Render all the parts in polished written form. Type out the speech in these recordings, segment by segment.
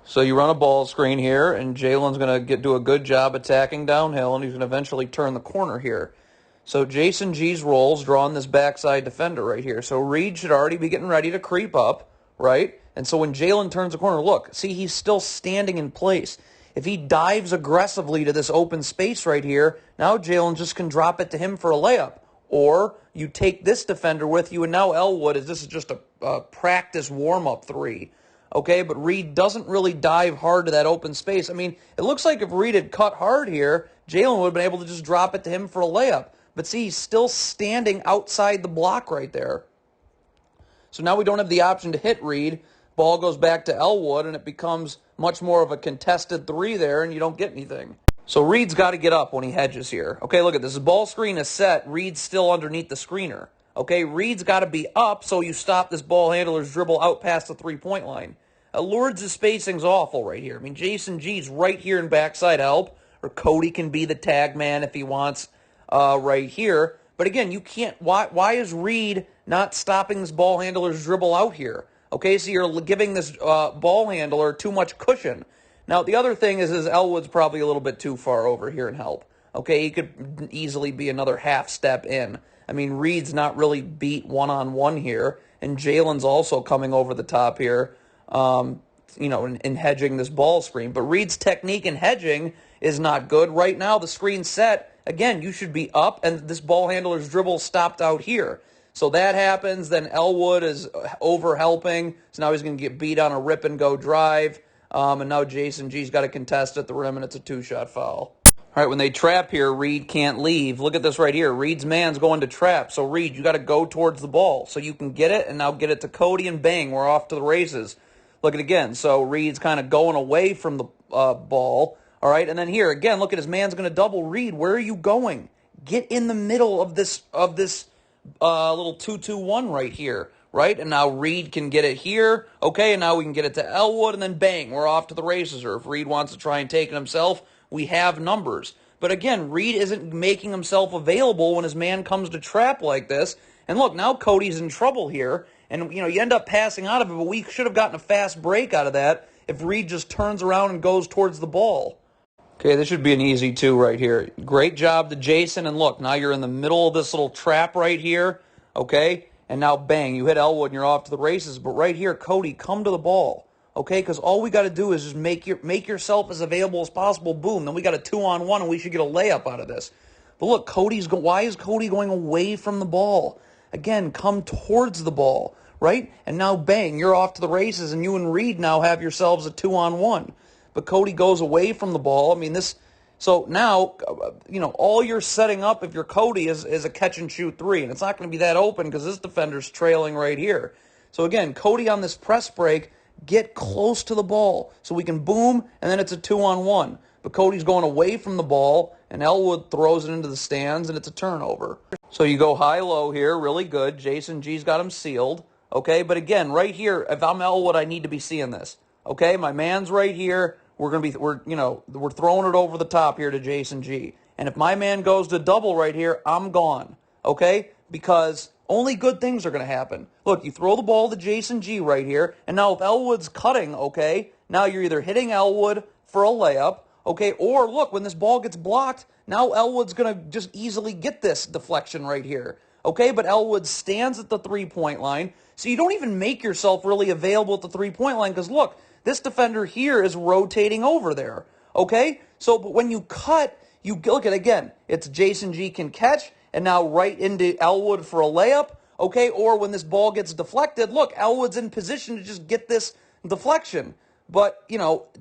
So you run a ball screen here, and Jalen's going to do a good job attacking downhill, and he's going to eventually turn the corner here. So Jason G's roll's drawing this backside defender right here. So Reed should already be getting ready to creep up, right? And so when Jalen turns the corner, look, see, he's still standing in place. If he dives aggressively to this open space right here, now Jalen just can drop it to him for a layup. Or you take this defender with you, and now Elwood, this is just a practice warm-up three. Okay, but Reed doesn't really dive hard to that open space. I mean, it looks like if Reed had cut hard here, Jalen would have been able to just drop it to him for a layup. But see, he's still standing outside the block right there. So now we don't have the option to hit Reed. Ball goes back to Elwood, and it becomes much more of a contested three there, and you don't get anything. So Reed's got to get up when he hedges here. Okay, look at this. The ball screen is set. Reed's still underneath the screener. Okay, Reed's got to be up so you stop this ball handler's dribble out past the three-point line. Lourdes' spacing's awful right here. I mean, Jason G's right here in backside help, or Cody can be the tag man if he wants right here. But again, you can't. Why is Reed not stopping this ball handler's dribble out here? Okay, so you're giving this ball handler too much cushion. Now, the other thing is Elwood's probably a little bit too far over here in help. Okay, he could easily be another half step in. I mean, Reed's not really beat one-on-one here, and Jalen's also coming over the top here, in hedging this ball screen. But Reed's technique in hedging is not good. Right now, the screen's set. Again, you should be up, and this ball handler's dribble stopped out here. So that happens, then Elwood is over-helping, so now he's going to get beat on a rip-and-go drive, and now Jason G's got to contest at the rim, and it's a two-shot foul. All right, when they trap here, Reed can't leave. Look at this right here. Reed's man's going to trap. So, Reed, you got to go towards the ball so you can get it, and now get it to Cody, and bang, we're off to the races. Look at it again. So, Reed's kind of going away from the ball. All right, and then here, again, look at his man's going to double. Reed, where are you going? Get in the middle of this little 2-2-1 right here, right? And now Reed can get it here. Okay, and now we can get it to Elwood, and then bang, we're off to the races. Or if Reed wants to try and take it himself, we have numbers. But again, Reed isn't making himself available when his man comes to trap like this. And look, now Cody's in trouble here. And, you end up passing out of it, but we should have gotten a fast break out of that if Reed just turns around and goes towards the ball. Okay, this should be an easy two right here. Great job to Jason. And look, now you're in the middle of this little trap right here. Okay, and now bang, you hit Elwood and you're off to the races. But right here, Cody, come to the ball. Okay, because all we got to do is just make yourself as available as possible. Boom. Then we got a 2-on-1, and we should get a layup out of this. But look, why is Cody going away from the ball? Again, come towards the ball, right? And now, bang, you're off to the races, and you and Reed now have yourselves a 2-on-1. But Cody goes away from the ball. I mean, so now, all you're setting up if you're Cody is a catch-and-shoot three, and it's not going to be that open because this defender's trailing right here. So again, Cody on this press break, get close to the ball so we can boom, and then it's a 2-on-1. But Cody's going away from the ball, and Elwood throws it into the stands, and it's a turnover. So you go high-low here, really good. Jason G's got him sealed. Okay, but again, right here, if I'm Elwood, I need to be seeing this. Okay, my man's right here. We're throwing it over the top here to Jason G. And if my man goes to double right here, I'm gone. Okay, because only good things are going to happen. Look, you throw the ball to Jason G right here, and now if Elwood's cutting, okay, now you're either hitting Elwood for a layup, okay, or look, when this ball gets blocked, now Elwood's going to just easily get this deflection right here, okay, but Elwood stands at the three-point line, so you don't even make yourself really available at the three-point line, because look, this defender here is rotating over there, okay, so but when you cut, you look at, again, it's Jason G can catch, and now right into Elwood for a layup, okay? Or when this ball gets deflected, look, Elwood's in position to just get this deflection. But,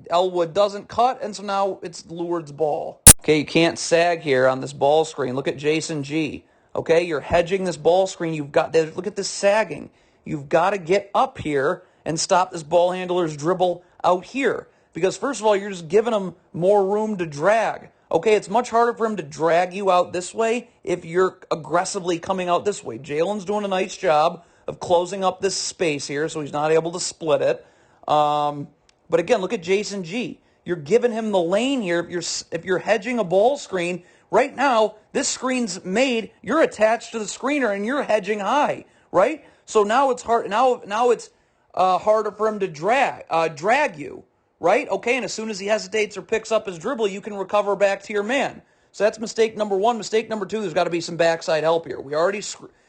Elwood doesn't cut, and so now it's Lourdes' ball. Okay, you can't sag here on this ball screen. Look at Jason G. Okay, you're hedging this ball screen. Look at this sagging. You've got to get up here and stop this ball handler's dribble out here. Because, first of all, you're just giving him more room to drag. Okay, it's much harder for him to drag you out this way if you're aggressively coming out this way. Jalen's doing a nice job of closing up this space here, so he's not able to split it. But again, look at Jason G. You're giving him the lane here. If you're hedging a ball screen, right now, this screen's made, you're attached to the screener and you're hedging high, right? So now it's hard. Now it's harder for him to drag you, right? Okay, and as soon as he hesitates or picks up his dribble, you can recover back to your man. So that's mistake number one. Mistake number two, there's got to be some backside help here.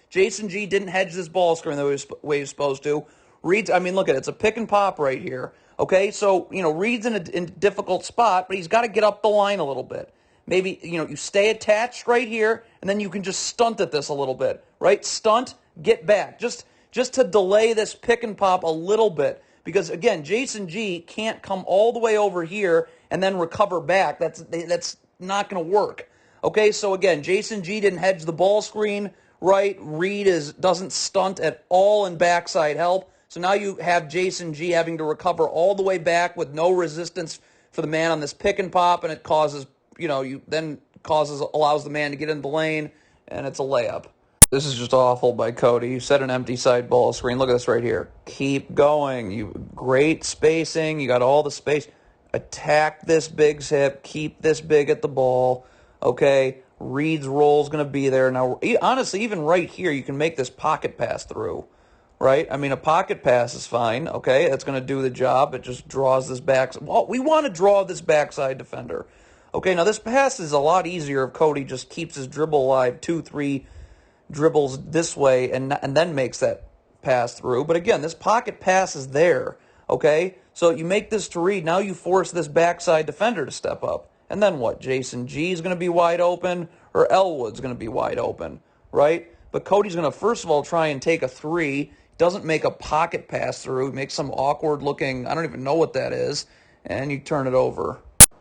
Jason G didn't hedge this ball screen the way he was supposed to. Reed's, I mean, look at it. It's a pick and pop right here. Okay, so, Reed's in a difficult spot, but he's got to get up the line a little bit. Maybe, you stay attached right here, and then you can just stunt at this a little bit, right? Stunt, get back. Just to delay this pick and pop a little bit. Because, again, Jason G can't come all the way over here and then recover back. That's not going to work. Okay, so, again, Jason G didn't hedge the ball screen, right? Reed doesn't stunt at all in backside help. So now you have Jason G having to recover all the way back with no resistance for the man on this pick and pop, and it causes, allows the man to get in the lane, and it's a layup. This is just awful by Cody. You set an empty side ball screen. Look at this right here. Keep going. Great spacing. You got all the space. Attack this big's hip. Keep this big at the ball. Okay. Reed's roll is going to be there. Now, honestly, even right here, you can make this pocket pass through. Right? I mean, a pocket pass is fine, okay? That's going to do the job. It just draws this back. Well, we want to draw this backside defender. Okay, now this pass is a lot easier if Cody just keeps his dribble alive, 2-3 dribbles this way, and then makes that pass through. But again, this pocket pass is there, okay? So you make this to Reed. Now you force this backside defender to step up. And then what? Jason G is going to be wide open, or Elwood's going to be wide open, right? But Cody's going to, first of all, try and take a three. Doesn't make a pocket pass through, makes some awkward looking, I don't even know what that is, and you turn it over.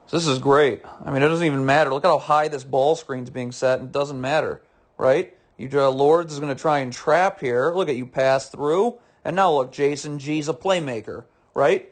So this is great. I mean, it doesn't even matter. Look at how high this ball screen's being set, and it doesn't matter, right? Lourdes is going to try and trap here. Look at you pass through, and now look, Jason G's a playmaker, right?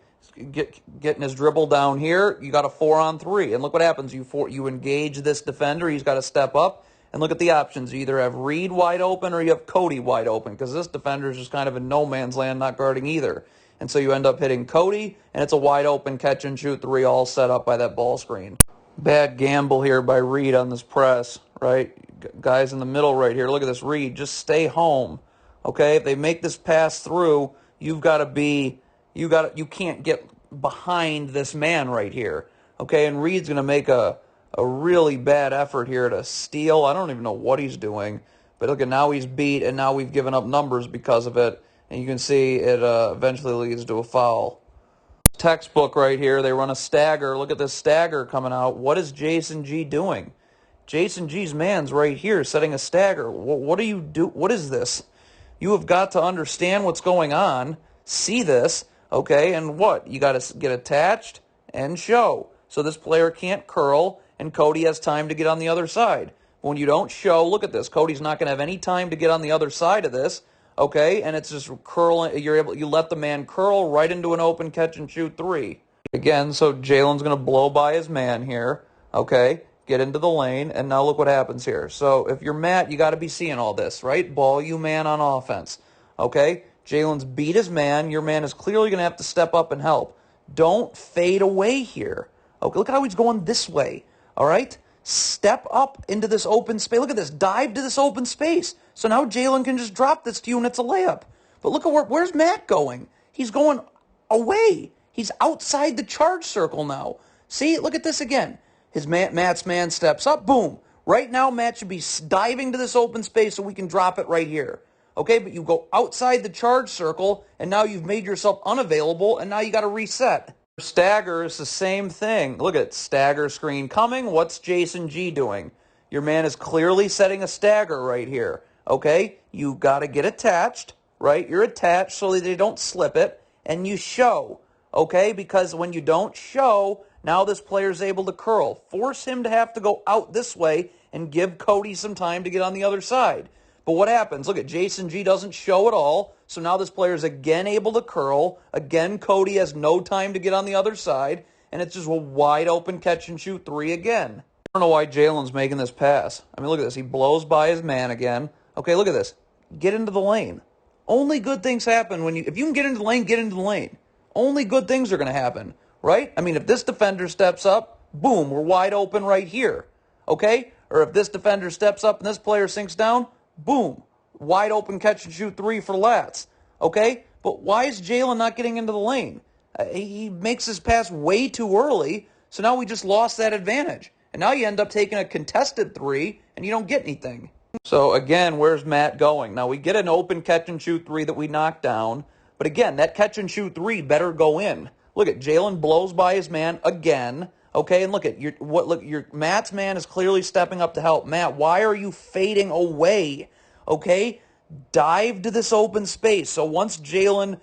Getting his dribble down here, you got a 4-on-3, and look what happens. You engage this defender, he's got to step up. And look at the options. You either have Reed wide open or you have Cody wide open, because this defender is just kind of in no man's land, not guarding either. And so you end up hitting Cody, and it's a wide open catch and shoot three all set up by that ball screen. Bad gamble here by Reed on this press, right? Guys in the middle right here. Look at this, Reed. Just stay home, okay? If they make this pass through, you can't get behind this man right here, okay? And Reed's going to make a really bad effort here to steal. I don't even know what he's doing. But look at, now he's beat, and now we've given up numbers because of it. And you can see it eventually leads to a foul. Textbook right here. They run a stagger. Look at this stagger coming out. What is Jason G doing? Jason G's man's right here setting a stagger. What do you do? What is this? You have got to understand what's going on. See this, okay? And what? You got to get attached and show. So this player can't curl, and Cody has time to get on the other side. When you don't show, look at this. Cody's not going to have any time to get on the other side of this, okay? And it's just curling. You let the man curl right into an open catch and shoot three. Again, so Jalen's going to blow by his man here, okay? Get into the lane, and now look what happens here. So if you're Matt, you got to be seeing all this, right? Ball you man on offense, okay? Jalen's beat his man. Your man is clearly going to have to step up and help. Don't fade away here. Okay, look at how he's going this way, all right? Step up into this open space. Look at this. Dive to this open space. So now Jalen can just drop this to you, and it's a layup. But look at where's Matt going? He's going away. He's outside the charge circle now. See, look at this again. Matt's man steps up. Boom. Right now, Matt should be diving to this open space so we can drop it right here. Okay, but you go outside the charge circle, and now you've made yourself unavailable, and now you got to reset. Stagger is the same thing. Look at it. Stagger screen coming. What's Jason G doing? Your man is clearly setting a stagger right here. Okay? You got to get attached, right? You're attached so that they don't slip it, and you show. Okay? Because when you don't show, now this player is able to curl. Force him to have to go out this way and give Cody some time to get on the other side. But what happens? Look at Jason G doesn't show at all. So now this player is again able to curl. Again, Cody has no time to get on the other side. And it's just a wide open catch and shoot three again. I don't know why Jalen's making this pass. I mean, look at this. He blows by his man again. Okay, look at this. Get into the lane. Only good things happen if you can get into the lane, get into the lane. Only good things are going to happen, right? I mean, if this defender steps up, boom, we're wide open right here. Okay? Or if this defender steps up and this player sinks down, boom, wide open catch and shoot three for Lats. Okay? But why is Jalen not getting into the lane? He makes his pass way too early, so now we just lost that advantage. And now you end up taking a contested three, and you don't get anything. So again, where's Matt going? Now we get an open catch and shoot three that we knock down, but again, that catch and shoot three better go in. Look at Jalen blows by his man again. Okay, and look at your Matt's man is clearly stepping up to help. Matt, why are you fading away? Okay, dive to this open space. So once Jalen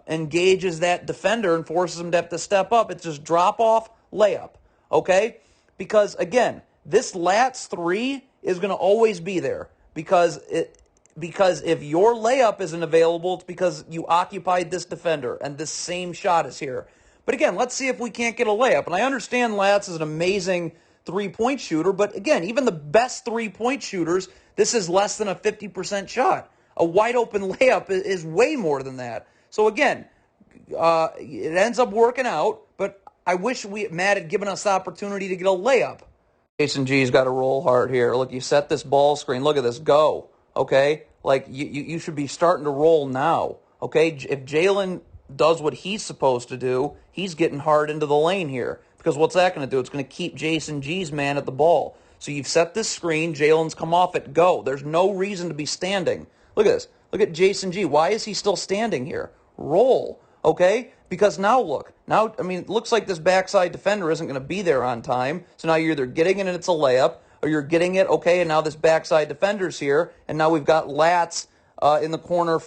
engages that defender and forces him to have to step up, it's just drop off, layup. Okay, because again, this Lats three is going to always be there because if your layup isn't available, it's because you occupied this defender and this same shot is here. But again, let's see if we can't get a layup. And I understand Lats is an amazing three-point shooter, but again, even the best three-point shooters, this is less than a 50% shot. A wide-open layup is way more than that. So again, it ends up working out, but I wish Matt had given us the opportunity to get a layup. Jason G's got to roll hard here. Look, you set this ball screen. Look at this. Go. Okay? Like, you should be starting to roll now. Okay? If Jalen does what he's supposed to do, he's getting hard into the lane here. Because what's that going to do? It's going to keep Jason G's man at the ball. So you've set this screen. Jalen's come off it. Go. There's no reason to be standing. Look at this. Look at Jason G. Why is he still standing here? Roll. Okay? Because now look. Now, I mean, it looks like this backside defender isn't going to be there on time. So now you're either getting it and it's a layup, or you're getting it, okay, and now this backside defender's here, and now we've got Lats in the corner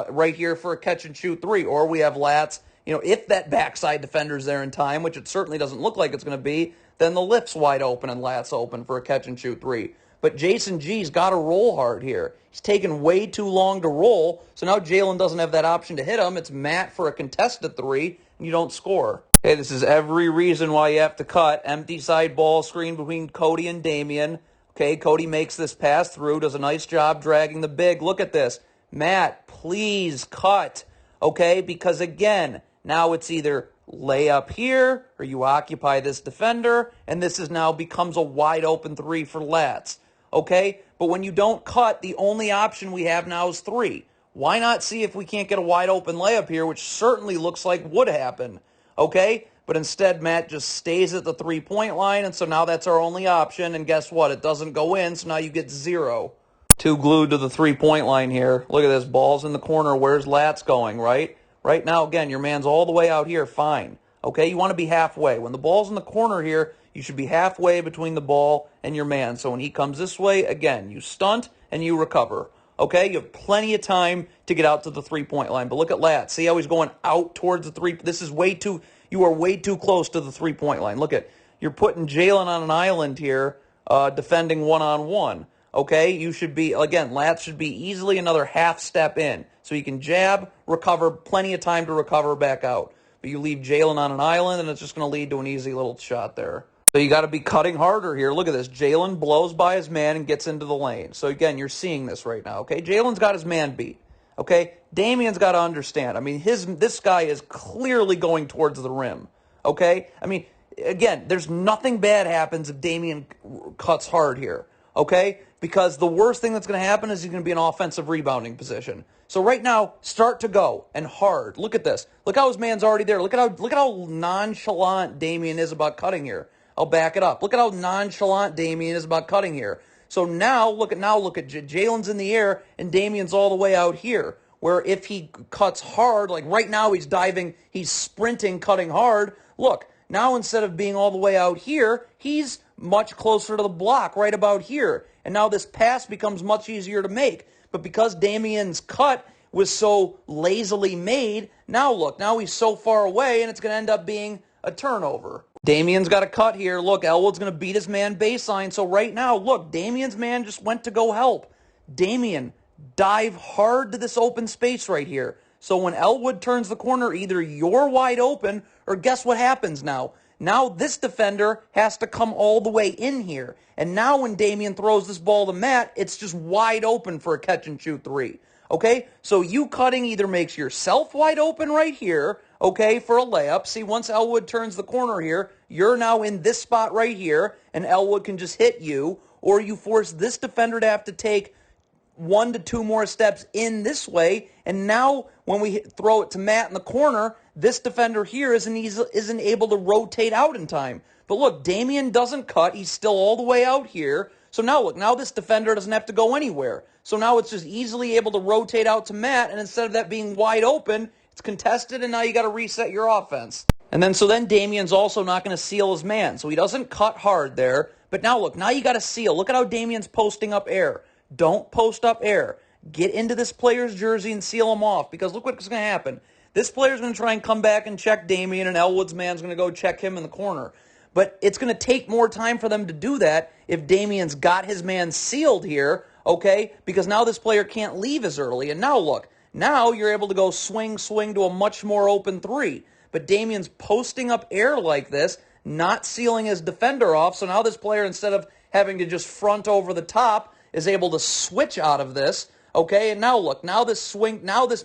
right here for a catch and shoot three, or we have Lats, if that backside defender's there in time, which it certainly doesn't look like it's going to be, then the lift's wide open and Lats open for a catch and shoot three. But Jason G's got to roll hard here. He's taken way too long to roll, so now Jalen doesn't have that option to hit him. It's Matt for a contested three, and you don't score. Okay, this is every reason why you have to cut. Empty side ball screen between Cody and Damian. Okay, Cody makes this pass through, does a nice job dragging the big. Look at this. Matt, please cut. Okay, because again, now it's either lay up here or you occupy this defender, and this is now becomes a wide open three for Lats. Okay, but when you don't cut, the only option we have now is three. Why not see if we can't get a wide open layup here, which certainly looks like would happen. Okay, but instead Matt just stays at the three-point line, and so now that's our only option, and guess what? It doesn't go in, so now you get zero. Too glued to the three-point line here. Look at this. Ball's in the corner. Where's Lats going, right? Right now, again, your man's all the way out here. Fine. Okay, you want to be halfway. When the ball's in the corner here, you should be halfway between the ball and your man. So when he comes this way, again, you stunt and you recover. Okay, you have plenty of time to get out to the three-point line. But look at Lats. See how he's going out towards the three? This is you are way too close to the three-point line. Look at, you're putting Jalen on an island here, defending one-on-one. Okay, you should be, again, Lats should be easily another half step in. So you can jab, recover, plenty of time to recover back out. But you leave Jalen on an island, and it's just going to lead to an easy little shot there. So you got to be cutting harder here. Look at this. Jalen blows by his man and gets into the lane. So again, you're seeing this right now. Okay, Jalen's got his man beat. Okay, Damian's got to understand. I mean, this guy is clearly going towards the rim. Okay, I mean, again, there's nothing bad happens if Damian cuts hard here. Okay, because the worst thing that's going to happen is he's going to be in offensive rebounding position. So right now, start to go and hard. Look at this. Look how his man's already there. Look at how nonchalant Damian is about cutting here. I'll back it up. Look at how nonchalant Damian is about cutting here. So now look at Jalen's in the air and Damian's all the way out here. Where if he cuts hard, like right now he's diving, he's sprinting, cutting hard. Look, now instead of being all the way out here, he's much closer to the block, right about here. And now this pass becomes much easier to make. But because Damian's cut was so lazily made, now look, now he's so far away and it's going to end up being a turnover. Damian's got a cut here. Look, Elwood's going to beat his man baseline. So right now, look, Damian's man just went to go help. Damian, dive hard to this open space right here. So when Elwood turns the corner, either you're wide open or guess what happens now? Now this defender has to come all the way in here. And now when Damian throws this ball to Matt, it's just wide open for a catch and shoot three. Okay? So you cutting either makes yourself wide open right here, okay, for a layup. See, once Elwood turns the corner here, you're now in this spot right here, and Elwood can just hit you, or you force this defender to have to take 1 to 2 more steps in this way, and now when we throw it to Matt in the corner, this defender here isn't able to rotate out in time. But look, Damian doesn't cut. He's still all the way out here. So now look, now this defender doesn't have to go anywhere. So now it's just easily able to rotate out to Matt, and instead of that being wide open, it's contested, and now you got to reset your offense. And then Damian's also not going to seal his man. So he doesn't cut hard there. But now look, now you got to seal. Look at how Damian's posting up air. Don't post up air. Get into this player's jersey and seal him off, because look what's going to happen. This player's going to try and come back and check Damian, and Elwood's man's going to go check him in the corner. But it's going to take more time for them to do that if Damian's got his man sealed here, okay? Because now this player can't leave as early. And now look, now you're able to go swing to a much more open three. But Damian's posting up air like this, not sealing his defender off. So now this player, instead of having to just front over the top, is able to switch out of this, okay? And now look, now this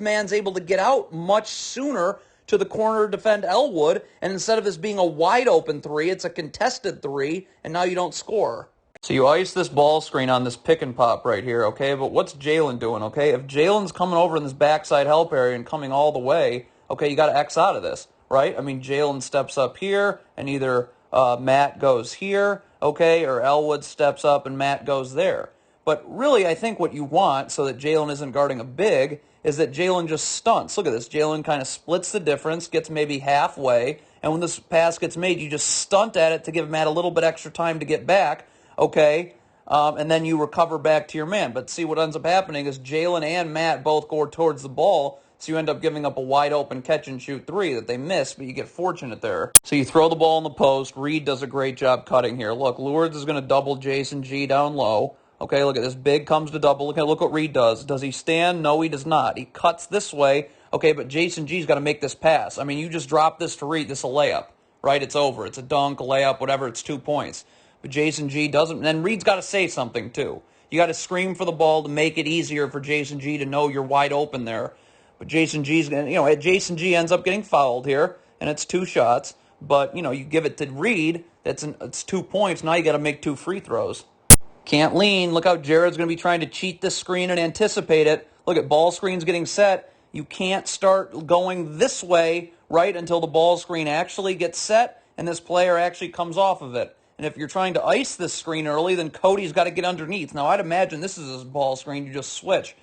man's able to get out much sooner to the corner to defend Elwood, and instead of this being a wide open three, it's a contested three, and now you don't score. So you ice this ball screen on this pick and pop right here, okay? But what's Jalen doing, okay? If Jalen's coming over in this backside help area and coming all the way, okay, you got to X out of this, right? I mean, Jalen steps up here, and either Matt goes here, okay, or Elwood steps up and Matt goes there. But really, I think what you want, so that Jalen isn't guarding a big, is that Jalen just stunts. Look at this. Jalen kind of splits the difference, gets maybe halfway, and when this pass gets made, you just stunt at it to give Matt a little bit extra time to get back, okay? And then you recover back to your man. But see, what ends up happening is Jalen and Matt both go towards the ball, so you end up giving up a wide-open catch-and-shoot three that they miss, but you get fortunate there. So you throw the ball in the post. Reed does a great job cutting here. Look, Lourdes is going to double Jason G down low. Okay, look at this. Big comes to double. Look what Reed does. Does he stand? No, he does not. He cuts this way. Okay, but Jason G's got to make this pass. I mean, you just drop this to Reed. This is a layup, right? It's over. It's a dunk, a layup, whatever. It's 2 points. But Jason G doesn't. And then Reed's got to say something, too. You got to scream for the ball to make it easier for Jason G to know you're wide open there. But Jason G's going to, Jason G ends up getting fouled here, and it's 2 shots. But, you give it to Reed. It's 2 points. Now you got to make 2 free throws. Can't lean. Look how Jared's going to be trying to cheat this screen and anticipate it. Look at ball screen's getting set. You can't start going this way, right, until the ball screen actually gets set and this player actually comes off of it. And if you're trying to ice this screen early, then Cody's got to get underneath. Now, I'd imagine this is his ball screen. You just switch,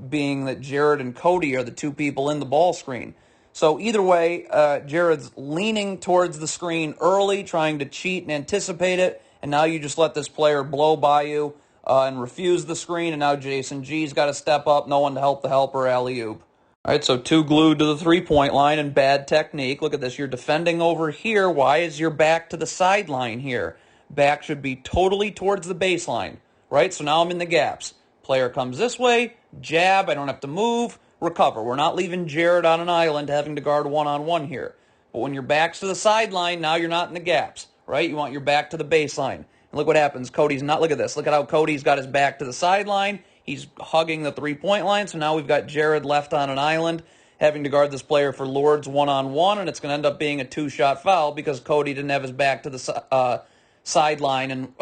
being that Jared and Cody are the 2 people in the ball screen. So either way, Jared's leaning towards the screen early, trying to cheat and anticipate it. And now you just let this player blow by you and refuse the screen. And now Jason G's got to step up. No one to help the helper, alley-oop. All right, so 2 glued to the three-point line and bad technique. Look at this. You're defending over here. Why is your back to the sideline here? Back should be totally towards the baseline, right? So now I'm in the gaps. Player comes this way, jab. I don't have to move, recover. We're not leaving Jared on an island having to guard one-on-one here. But when your back's to the sideline, now you're not in the gaps. Right? You want your back to the baseline. And look what happens. Cody's not. Look at this. Look at how Cody's got his back to the sideline. He's hugging the three-point line. So now we've got Jared left on an island having to guard this player for Lourdes one-on-one, and it's going to end up being a 2-shot foul because Cody didn't have his back to the sideline and,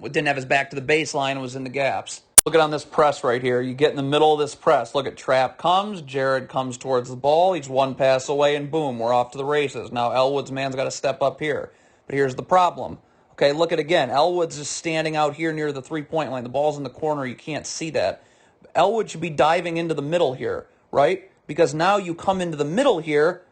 didn't have his back to the baseline and was in the gaps. Look at on this press right here. You get in the middle of this press. Look at trap comes. Jared comes towards the ball. He's 1 pass away, and boom, we're off to the races. Now Elwood's man's got to step up here. But here's the problem. Okay, look at again. Elwood's just standing out here near the three-point line. The ball's in the corner. You can't see that. Elwood should be diving into the middle here, right? Because now you come into the middle here,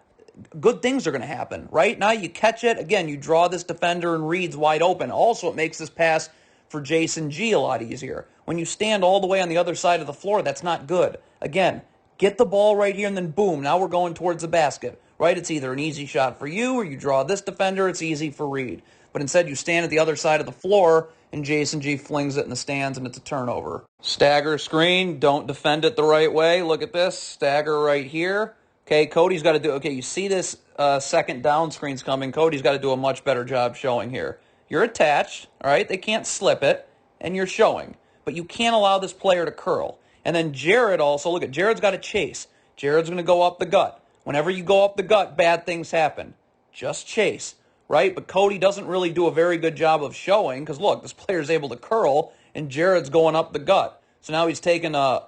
good things are going to happen, right? Now you catch it. Again, you draw this defender and Reed's wide open. Also, it makes this pass for Jason G a lot easier. When you stand all the way on the other side of the floor, that's not good. Again, get the ball right here and then boom, now we're going towards the basket. Right? It's either an easy shot for you or you draw this defender, it's easy for Reed. But instead you stand at the other side of the floor and Jason G flings it in the stands and it's a turnover. Stagger screen, don't defend it the right way. Look at this, stagger right here. Okay, Cody's got to do, okay, you see this second down screen's coming. Cody's got to do a much better job showing here. You're attached, all right? They can't slip it, and you're showing. But you can't allow this player to curl. And then Jared also, look at, Jared's got to chase. Jared's going to go up the gut. Whenever you go up the gut, bad things happen. Just chase, right? But Cody doesn't really do a very good job of showing because, look, this player's able to curl, and Jared's going up the gut. So now he's taking a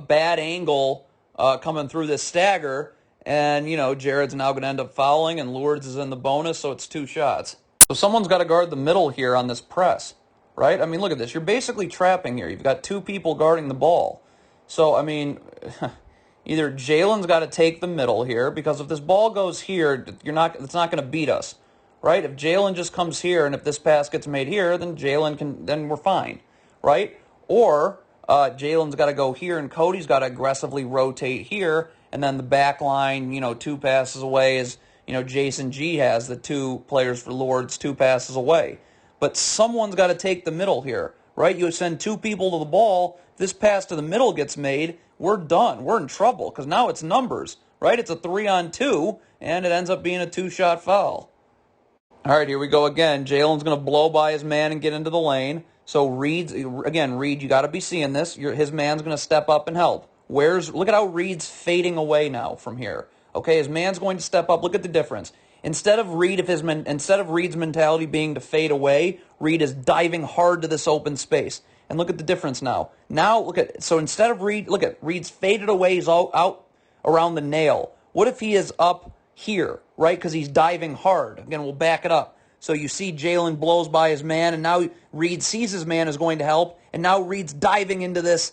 bad angle coming through this stagger, And, Jared's now going to end up fouling, and Lourdes is in the bonus, so it's 2 shots. So someone's got to guard the middle here on this press, right? I mean, look at this. You're basically trapping here. You've got 2 people guarding the ball. So, I mean, either Jalen's got to take the middle here, because if this ball goes here, it's not going to beat us, right? If Jalen just comes here, and if this pass gets made here, then then we're fine, right? Or Jalen's got to go here, and Cody's got to aggressively rotate here, and then the back line, 2 passes away is, Jason G has the 2 players for Lourdes 2 passes away. But someone's got to take the middle here, right? You send 2 people to the ball, this pass to the middle gets made, we're done. We're in trouble, because now it's numbers, right? It's a 3-on-2, and it ends up being a 2-shot foul. All right, here we go again. Jalen's going to blow by his man and get into the lane. So Reed, you got to be seeing this. His man's going to step up and help. Look at how Reed's fading away now from here. Okay, his man's going to step up. Look at the difference. Instead of Reed's mentality being to fade away, Reed is diving hard to this open space. And look at the difference now. So instead of Reed's faded away, he's out around the nail. What if he is up here, right? Because he's diving hard. Again, we'll back it up. So you see Jalen blows by his man, and now Reed sees his man is going to help, and now Reed's diving into this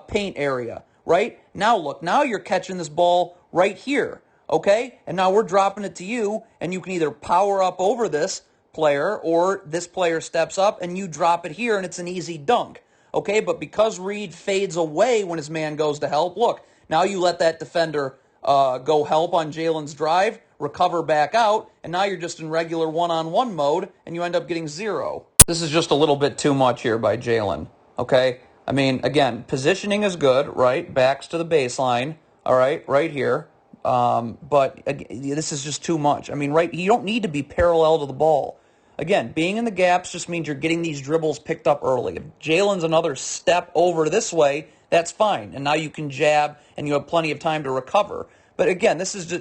paint area, right? Now look, now you're catching this ball right here, okay? And now we're dropping it to you, and you can either power up over this player, or this player steps up, and you drop it here, and it's an easy dunk, okay? But because Reed fades away when his man goes to help, look, now you let that defender go help on Jalen's drive, recover back out, and now you're just in regular one-on-one mode, and you end up getting 0. This is just a little bit too much here by Jalen, okay? I mean, again, positioning is good, right? Backs to the baseline, all right here. But this is just too much. I mean, right? You don't need to be parallel to the ball. Again, being in the gaps just means you're getting these dribbles picked up early. If Jalen's another step over this way, that's fine, and now you can jab, and you have plenty of time to recover. But again, this is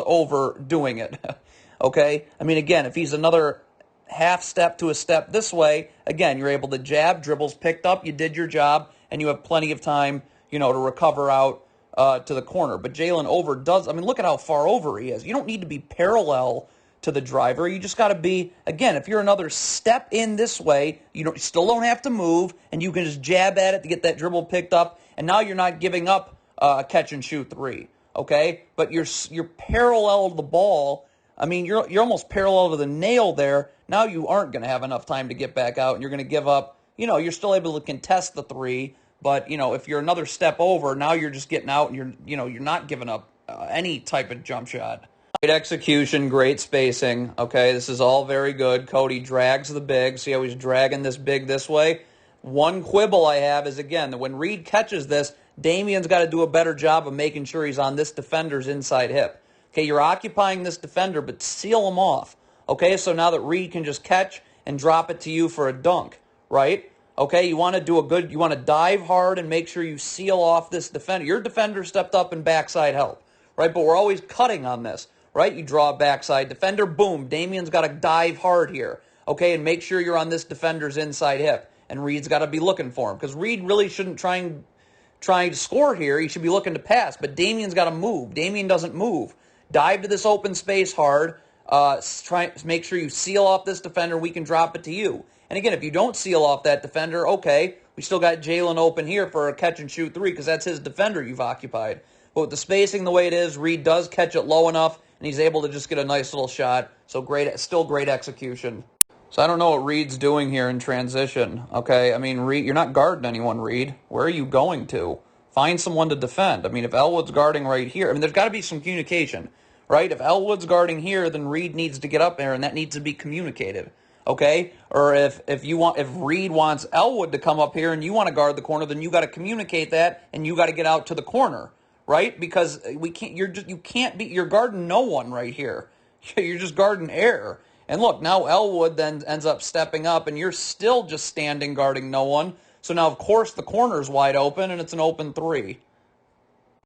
overdoing it. Okay, I mean, again, if he's another half step to a step this way, again, you're able to jab, dribbles picked up, you did your job, and you have plenty of time, to recover out to the corner. But Jalen overdoes. I mean, look at how far over he is. You don't need to be parallel to the driver. You just got to be, again, if you're another step in this way, you still don't have to move, and you can just jab at it to get that dribble picked up, and now you're not giving up a catch and shoot 3, okay? But you're parallel to the ball. I mean, you're almost parallel to the nail there. Now you aren't going to have enough time to get back out, and you're going to give up. You're still able to contest the 3, but if you're another step over, now you're just getting out, and you're not giving up any type of jump shot. Great execution, great spacing. Okay, this is all very good. Cody drags the big. See how he's dragging this big this way? One quibble I have is, again, that when Reed catches this, Damian's got to do a better job of making sure he's on this defender's inside hip. Okay, you're occupying this defender, but seal him off. Okay, so now that Reed can just catch and drop it to you for a dunk, right? Okay, you want to dive hard and make sure you seal off this defender. Your defender stepped up and backside help, right? But we're always cutting on this. Right, you draw a backside defender, boom, Damian's got to dive hard here, okay, and make sure you're on this defender's inside hip, and Reed's got to be looking for him, because Reed really shouldn't try to score here, he should be looking to pass, but Damian's got to move. Damian doesn't move. Dive to this open space hard, make sure you seal off this defender, we can drop it to you. And again, if you don't seal off that defender, okay, we still got Jalen open here for a catch and shoot 3, because that's his defender you've occupied. But with the spacing the way it is, Reed does catch it low enough, and he's able to just get a nice little shot. So still great execution. So I don't know what Reed's doing here in transition. Okay, I mean, Reed, you're not guarding anyone, Reed. Where are you going to? Find someone to defend. I mean, if Elwood's guarding right here, I mean, there's got to be some communication, right? If Elwood's guarding here, then Reed needs to get up there, and that needs to be communicated. Okay, or if Reed wants Elwood to come up here and you want to guard the corner, then you got to communicate that, and you got to get out to the corner. Right? Because you're guarding no one right here. You're just guarding air. And look, now Elwood then ends up stepping up, and you're still just standing guarding no one. So now, of course, the corner's wide open, and it's an open 3.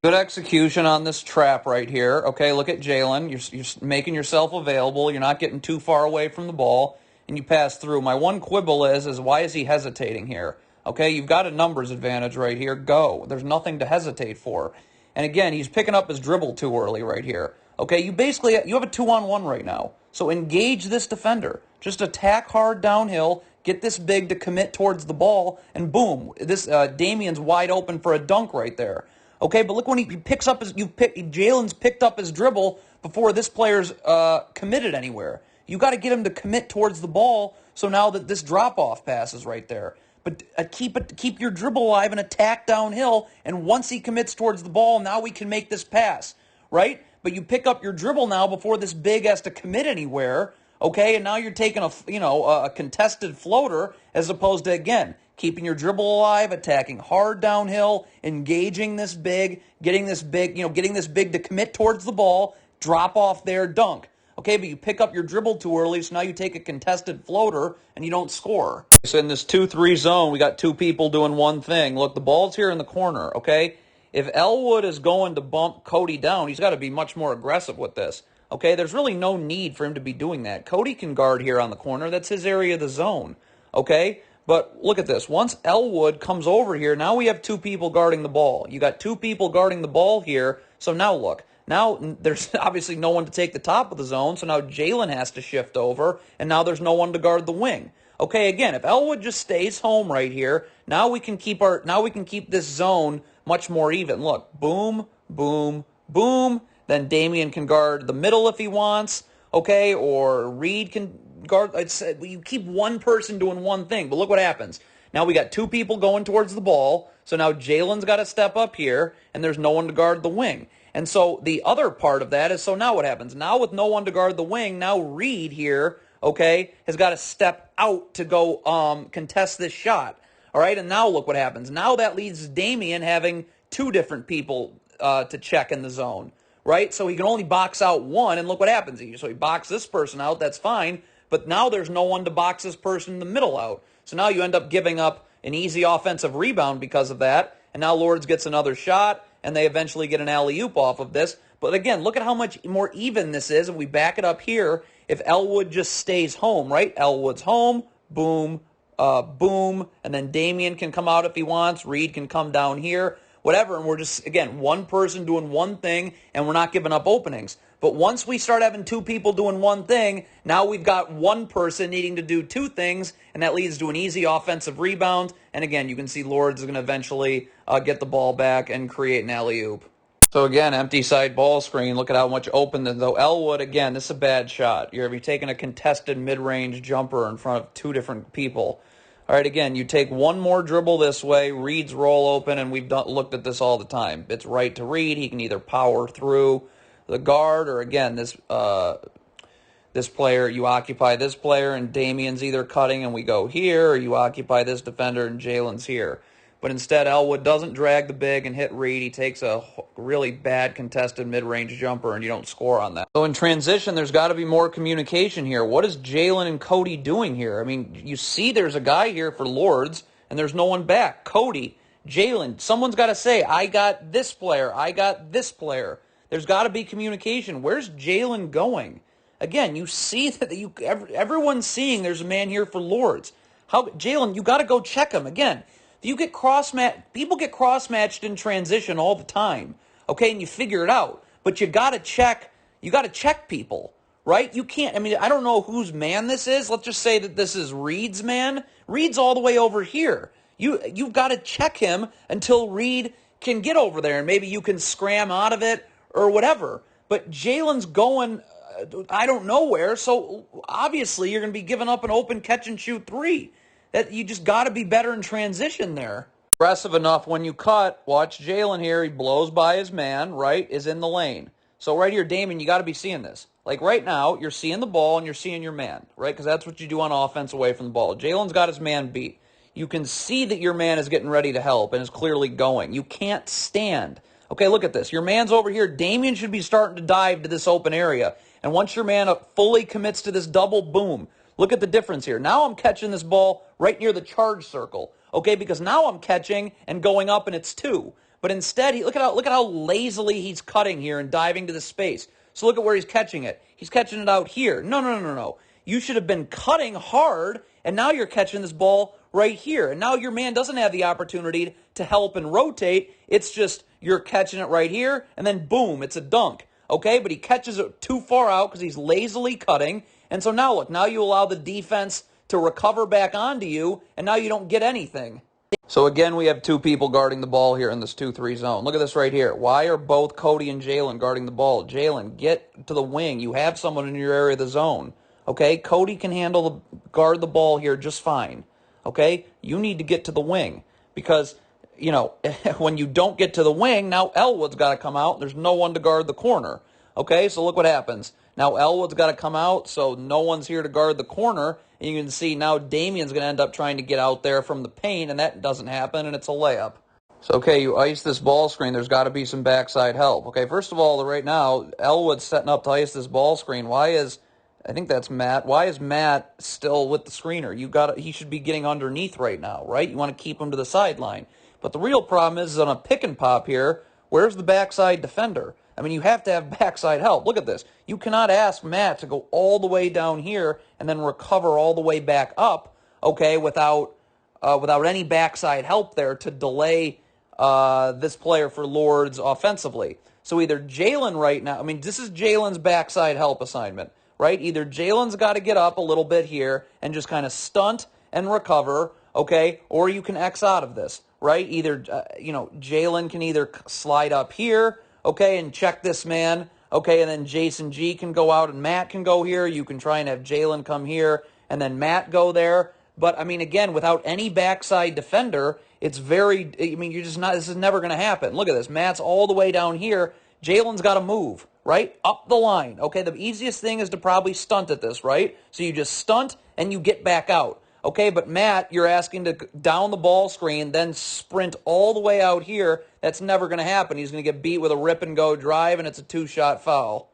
Good execution on this trap right here. Okay, look at Jalen. You're making yourself available. You're not getting too far away from the ball, and you pass through. My one quibble is why is he hesitating here? Okay, you've got a numbers advantage right here. Go. There's nothing to hesitate for. And again, he's picking up his dribble too early right here. Okay, you have a 2-on-1 right now. So engage this defender. Just attack hard downhill, get this big to commit towards the ball, and boom, this Damian's wide open for a dunk right there. Okay, but look when he picks up Jalen's picked up his dribble before this player's committed anywhere. You got to get him to commit towards the ball so now that this drop-off pass is right there. But keep your dribble alive and attack downhill, and once he commits towards the ball, now we can make this pass, right? But you pick up your dribble now before this big has to commit anywhere, okay? And now you're taking a contested floater as opposed to, again, keeping your dribble alive, attacking hard downhill, engaging this big, getting this big to commit towards the ball, drop off there, dunk. Okay, but you pick up your dribble too early, so now you take a contested floater and you don't score. So in this 2-3 zone, we got two people doing one thing. Look, the ball's here in the corner, okay? If Elwood is going to bump Cody down, he's got to be much more aggressive with this. Okay, there's really no need for him to be doing that. Cody can guard here on the corner. That's his area of the zone, okay? But look at this. Once Elwood comes over here, now we have two people guarding the ball. You got two people guarding the ball here, so now look. Now, there's obviously no one to take the top of the zone, so now Jalen has to shift over, and now there's no one to guard the wing. Okay, again, if Elwood just stays home right here, now we can keep this zone much more even. Look, boom, boom, boom. Then Damian can guard the middle if he wants, okay, or Reed can guard. You keep one person doing one thing, but look what happens. Now we got two people going towards the ball, so now Jalen's got to step up here, and there's no one to guard the wing. And so the other part of that is, so now what happens? Now with no one to guard the wing, now Reed here, okay, has got to step out to go contest this shot. All right, and now look what happens. Now that leads to Damian having two different people to check in the zone, right? So he can only box out one, and look what happens. So he boxes this person out, that's fine, but now there's no one to box this person in the middle out. So now you end up giving up an easy offensive rebound because of that, and now Lourdes gets another shot, and they eventually get an alley-oop off of this. But again, look at how much more even this is. If we back it up here, if Elwood just stays home, right? Elwood's home, boom, boom, and then Damian can come out if he wants. Reed can come down here, whatever. And we're just, again, one person doing one thing, and we're not giving up openings. But once we start having two people doing one thing, now we've got one person needing to do two things, and that leads to an easy offensive rebound. And again, you can see Lourdes is going to eventually get the ball back and create an alley-oop. So again, empty side ball screen. Look at how much open, though. Elwood, again, this is a bad shot. You're taking a contested mid-range jumper in front of two different people. All right, again, you take one more dribble this way, Reed's roll open, and we've looked at this all the time. It's right to Reed. He can either power through the guard, or again, this player, you occupy this player, and Damian's either cutting and we go here, or you occupy this defender and Jalen's here. But instead, Elwood doesn't drag the big and hit Reed. He takes a really bad contested mid-range jumper, and you don't score on that. So in transition, there's got to be more communication here. What is Jalen and Cody doing here? I mean, you see there's a guy here for Lourdes, and there's no one back. Cody, Jalen, someone's got to say, I got this player, I got this player. There's got to be communication. Where's Jalen going? Again, you see that everyone's seeing there's a man here for Lourdes. Jalen, you got to go check him. Again, people get cross-matched in transition all the time, okay, and you figure it out. But you got to check people, right? You can't, I mean, I don't know whose man this is. Let's just say that this is Reed's man. Reed's all the way over here. You've got to check him until Reed can get over there, and maybe you can scram out of it or whatever. But Jalen's going, I don't know where, so obviously you're going to be giving up an open catch-and-shoot three. That you just got to be better in transition there. Aggressive enough when you cut. Watch Jalen here. He blows by his man, right, is in the lane. So right here, Damon, you got to be seeing this. Like right now, you're seeing the ball and you're seeing your man, right? Because that's what you do on offense away from the ball. Jalen's got his man beat. You can see that your man is getting ready to help and is clearly going. You can't stand. Okay, look at this. Your man's over here. Damian should be starting to dive to this open area. And once your man fully commits to this double boom, look at the difference here. Now I'm catching this ball right near the charge circle, okay? Because now I'm catching and going up, and it's two. But instead, look at how lazily he's cutting here and diving to the space. So look at where he's catching it. He's catching it out here. No. You should have been cutting hard, and now you're catching this ball right here. And now your man doesn't have the opportunity to help and rotate. It's just you're catching it right here, and then boom, it's a dunk. Okay, but he catches it too far out because he's lazily cutting. And so now look, now you allow the defense to recover back onto you, and now you don't get anything. So again, we have two people guarding the ball here in this 2-3 zone. Look at this right here. Why are both Cody and Jalen guarding the ball? Jalen, get to the wing. You have someone in your area of the zone. Okay, Cody can guard the ball here just fine. Okay, you need to get to the wing because, you know, when you don't get to the wing, now Elwood's got to come out. There's no one to guard the corner. Okay, so look what happens. Now Elwood's got to come out, so no one's here to guard the corner. And you can see now Damian's going to end up trying to get out there from the paint, and that doesn't happen, and it's a layup. So, okay, you ice this ball screen. There's got to be some backside help. Okay, first of all, right now, Elwood's setting up to ice this ball screen. I think that's Matt. Why is Matt still with the screener? He should be getting underneath right now, right? You want to keep him to the sideline. But the real problem is on a pick and pop here, where's the backside defender? I mean, you have to have backside help. Look at this. You cannot ask Matt to go all the way down here and then recover all the way back up, okay, without any backside help there to delay this player for Lourdes offensively. So either Jalen right now, I mean, this is Jalen's backside help assignment, right? Either Jalen's got to get up a little bit here and just kind of stunt and recover, okay, or you can X out of this, right? Either, Jalen can either slide up here, okay, and check this man, okay, and then Jason G can go out and Matt can go here. You can try and have Jalen come here and then Matt go there. But, I mean, again, without any backside defender, this is never going to happen. Look at this. Matt's all the way down here. Jalen's got to move, right? Up the line. Okay, the easiest thing is to probably stunt at this, right? So you just stunt and you get back out. Okay, but Matt, you're asking to down the ball screen, then sprint all the way out here. That's never going to happen. He's going to get beat with a rip-and-go drive, and it's a two-shot foul.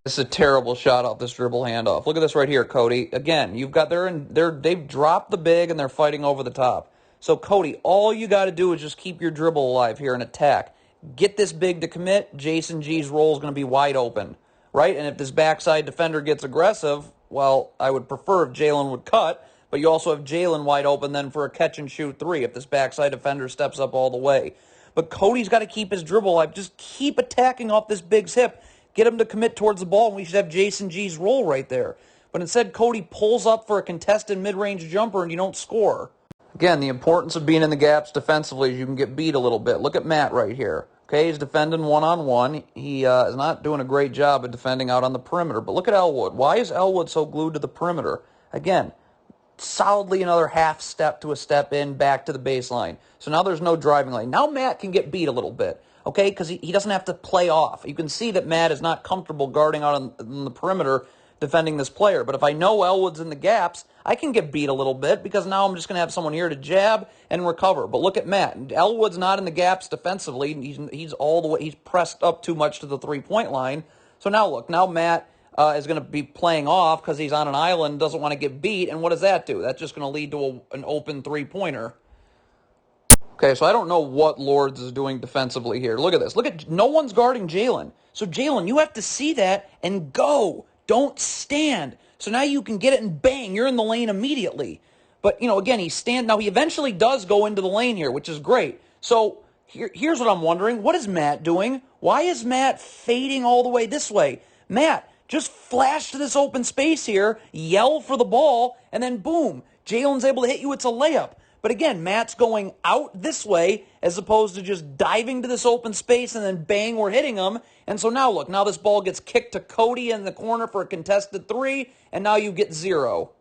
This is a terrible shot off this dribble handoff. Look at this right here, Cody. Again, they've dropped the big, and they're fighting over the top. So, Cody, all you got to do is just keep your dribble alive here and attack. Get this big to commit. Jason G's roll is going to be wide open, right? And if this backside defender gets aggressive, well, I would prefer if Jalen would cut. But you also have Jalen wide open then for a catch-and-shoot three if this backside defender steps up all the way. But Cody's got to keep his dribble alive. Just keep attacking off this big's hip. Get him to commit towards the ball, and we should have Jason G's roll right there. But instead, Cody pulls up for a contested mid-range jumper, and you don't score. Again, the importance of being in the gaps defensively is you can get beat a little bit. Look at Matt right here. Okay, he's defending one-on-one. He is not doing a great job of defending out on the perimeter. But look at Elwood. Why is Elwood so glued to the perimeter? Again, solidly another half step to a step in back to the baseline. So now there's no driving lane. Now Matt can get beat a little bit, okay, because he doesn't have to play off. You can see that Matt is not comfortable guarding out on the perimeter defending this player. But if I know Elwood's in the gaps, I can get beat a little bit because now I'm just going to have someone here to jab and recover. But look at Matt. Elwood's not in the gaps defensively. He's all the way. He's pressed up too much to the three-point line. So now look. Now Matt is going to be playing off because he's on an island, doesn't want to get beat. And what does that do? That's just going to lead to an open three-pointer. Okay, so I don't know what Lourdes is doing defensively here. Look at this. No one's guarding Jalen. So Jalen, you have to see that and go. Don't stand. So now you can get it and bang, you're in the lane immediately. But, again, now he eventually does go into the lane here, which is great. So here's what I'm wondering. What is Matt doing? Why is Matt fading all the way this way? Matt, just flash to this open space here, yell for the ball, and then boom, Jalen's able to hit you. It's a layup. But again, Matt's going out this way as opposed to just diving to this open space and then bang, we're hitting him. And so now look, now this ball gets kicked to Cody in the corner for a contested three, and now you get 0.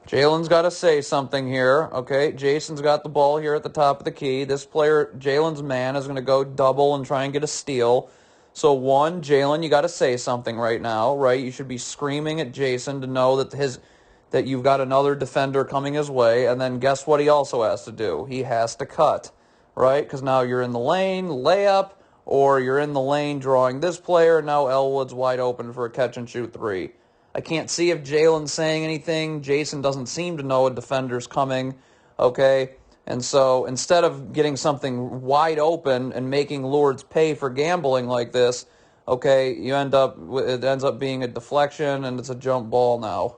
Jalen's got to say something here, okay? Jason's got the ball here at the top of the key. This player, Jalen's man, is going to go double and try and get a steal. So Jalen, you got to say something right now, right? You should be screaming at Jason to know that you've got another defender coming his way, and then guess what he also has to do? He has to cut, right? Because now you're in the lane, layup, or you're in the lane drawing this player. Now Elwood's wide open for a catch-and-shoot three. I can't see if Jalen's saying anything. Jason doesn't seem to know a defender's coming, okay? And so instead of getting something wide open and making Lourdes pay for gambling like this, okay, it ends up being a deflection, and it's a jump ball now.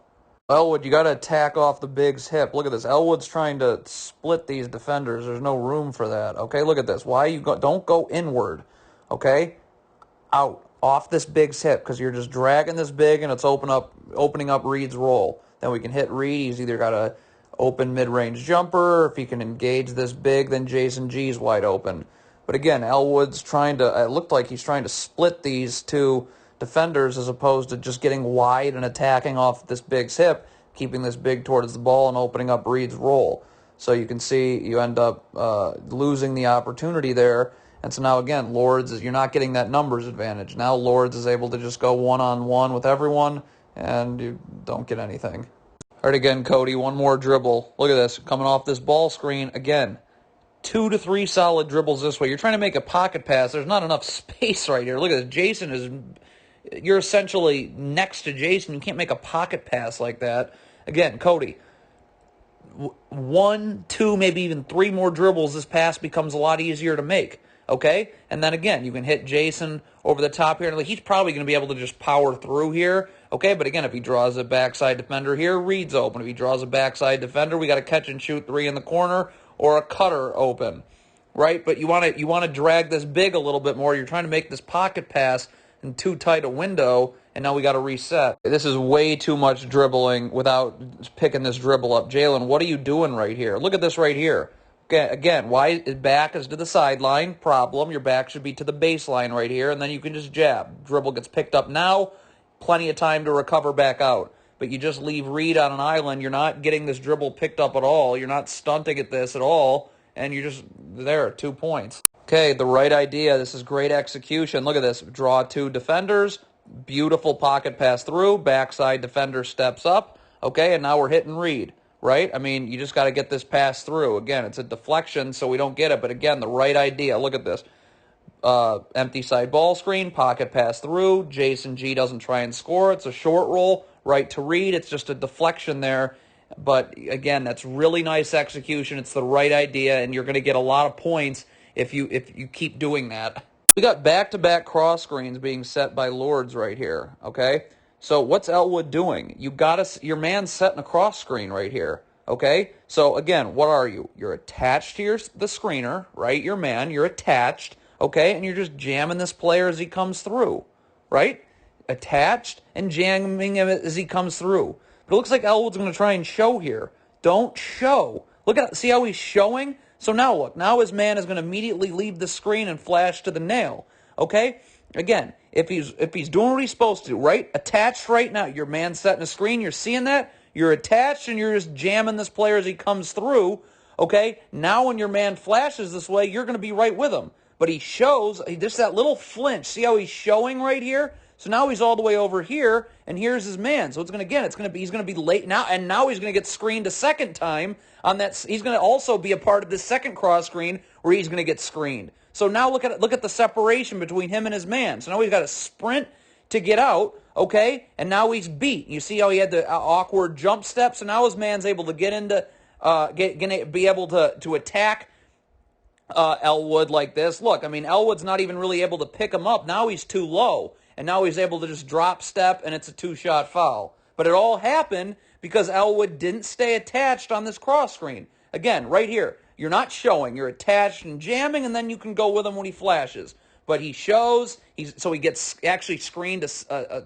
Elwood, you got to attack off the big's hip. Look at this. Elwood's trying to split these defenders. There's no room for that. Okay, look at this. Why you go? Don't go inward. Okay, out off this big's hip because you're just dragging this big and it's opening up Reed's roll. Then we can hit Reed. He's either got a open mid-range jumper. If he can engage this big, then Jason G's wide open. But again, Elwood's trying to. It looked like he's trying to split these two defenders as opposed to just getting wide and attacking off this big's hip, keeping this big towards the ball and opening up Reed's roll. So you can see you end up losing the opportunity there. And so now, again, Lourdes, you're not getting that numbers advantage. Now Lourdes is able to just go one-on-one with everyone, and you don't get anything. All right, again, Cody, one more dribble. Look at this. Coming off this ball screen, again, 2 to 3 solid dribbles this way. You're trying to make a pocket pass. There's not enough space right here. Look at this. Jason is... You're essentially next to Jason. You can't make a pocket pass like that. Again, Cody, 1, 2, maybe even 3 more dribbles, this pass becomes a lot easier to make. Okay? And then again, you can hit Jason over the top here. He's probably going to be able to just power through here. Okay? But again, if he draws a backside defender here, Reed's open. If he draws a backside defender, we got a catch and shoot 3 in the corner or a cutter open. Right? But you want to drag this big a little bit more. You're trying to make this pocket pass in too tight a window, and now we got to reset. This is way too much dribbling without picking this dribble up. Jalen, what are you doing right here? Look at this right here. Okay, again, why his back is to the sideline? Problem. Your back should be to the baseline right here, and then you can just jab. Dribble gets picked up now, plenty of time to recover back out. But you just leave Reed on an island. You're not getting this dribble picked up at all. You're not stunting at this at all, and you're just there, 2 points. Okay, the right idea. This is great execution. Look at this. Draw 2 defenders. Beautiful pocket pass through. Backside defender steps up. Okay, and now we're hitting Reed, right? I mean, you just got to get this pass through. Again, it's a deflection, so we don't get it. But again, the right idea. Look at this. Empty side ball screen. Pocket pass through. Jason G doesn't try and score. It's a short roll right to Reed. It's just a deflection there. But again, that's really nice execution. It's the right idea, and you're going to get a lot of points if you keep doing that. We got back-to-back cross screens being set by Lourdes right here, okay? So what's Elwood doing? Your man's setting a cross screen right here, okay? So again, what are you? You're attached to the screener, right? Your man, you're attached, okay? And you're just jamming this player as he comes through, right? Attached and jamming him as he comes through. But it looks like Elwood's going to try and show here. Don't show. See how he's showing? So now look, now his man is going to immediately leave the screen and flash to the nail, okay? Again, if he's doing what he's supposed to, right? Attached right now, your man's setting a screen, you're seeing that? You're attached and you're just jamming this player as he comes through, okay? Now when your man flashes this way, you're going to be right with him. But he shows, just that little flinch, see how he's showing right here? So now he's all the way over here, and here's his man. So he's going to be late now, and now he's going to get screened a second time on that. He's going to also be a part of the second cross screen where he's going to get screened. So now look at the separation between him and his man. So now he's got to sprint to get out, okay? And now he's beat. You see how he had the awkward jump step? So now his man's able to get into, be able to attack Elwood like this. Look, I mean, Elwood's not even really able to pick him up. Now he's too low. And now he's able to just drop step, and it's a 2-shot foul. But it all happened because Elwood didn't stay attached on this cross screen. Again, right here, you're not showing. You're attached and jamming, and then you can go with him when he flashes. But he shows, so he gets actually screened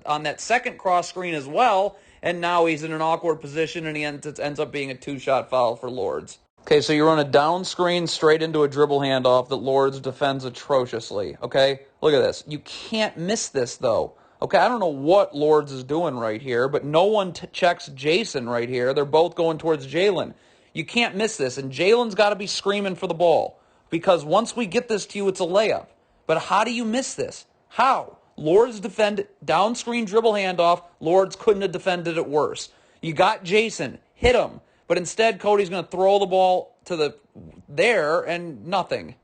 on that second cross screen as well, and now he's in an awkward position, and it ends up being a 2-shot foul for Lourdes. Okay, so you run a down screen straight into a dribble handoff that Lourdes defends atrociously, okay? Look at this. You can't miss this, though. Okay, I don't know what Lourdes is doing right here, but no one checks Jason right here. They're both going towards Jalen. You can't miss this, and Jalen's got to be screaming for the ball because once we get this to you, it's a layup. But how do you miss this? How? Lourdes defend down screen dribble handoff. Lourdes couldn't have defended it worse. You got Jason. Hit him. But instead, Cody's going to throw the ball to there and nothing.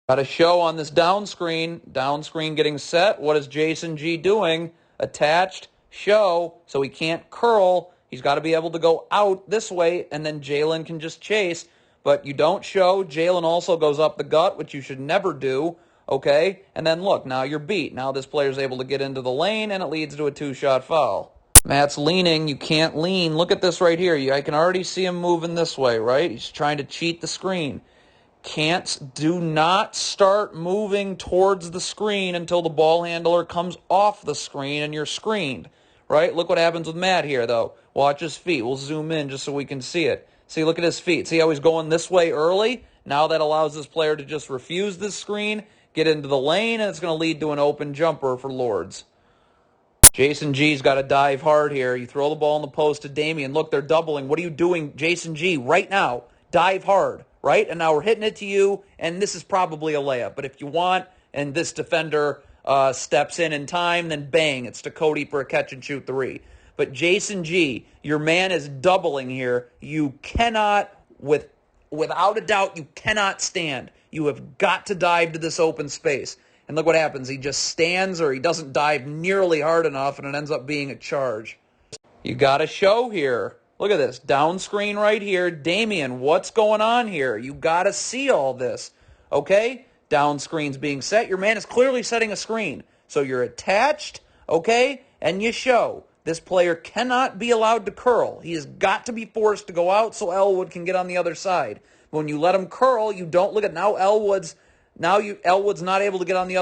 Got a show on this down screen getting set. What is Jason G doing? Attached, show, so he can't curl. He's got to be able to go out this way, and then Jalen can just chase. But you don't show. Jalen also goes up the gut, which you should never do, okay? And then look, now you're beat. Now this player's able to get into the lane, and it leads to a 2-shot foul. Matt's leaning. You can't lean. Look at this right here. I can already see him moving this way, right? He's trying to cheat the screen. Do not start moving towards the screen until the ball handler comes off the screen and you're screened, right? Look what happens with Matt here, though. Watch his feet. We'll zoom in just so we can see it. See, look at his feet. See how he's going this way early? Now that allows this player to just refuse this screen, get into the lane, and it's going to lead to an open jumper for Lourdes. Jason G's got to dive hard here. You throw the ball in the post to Damian. Look, they're doubling. What are you doing, Jason G, right now? Dive hard, right? And now we're hitting it to you, and this is probably a layup. But if you want, and this defender steps in time, then bang, it's to Cody for a catch-and-shoot three. But Jason G, your man is doubling here. You cannot, without a doubt, you cannot stand. You have got to dive to this open space. And look what happens. He just stands or he doesn't dive nearly hard enough, and it ends up being a charge. You got to show here. Look at this. Down screen right here. Damian, what's going on here? You got to see all this. Okay? Down screen's being set. Your man is clearly setting a screen. So you're attached, okay? And you show. This player cannot be allowed to curl. He has got to be forced to go out so Elwood can get on the other side. When you let him curl, you don't look at now Elwood's not able to get on the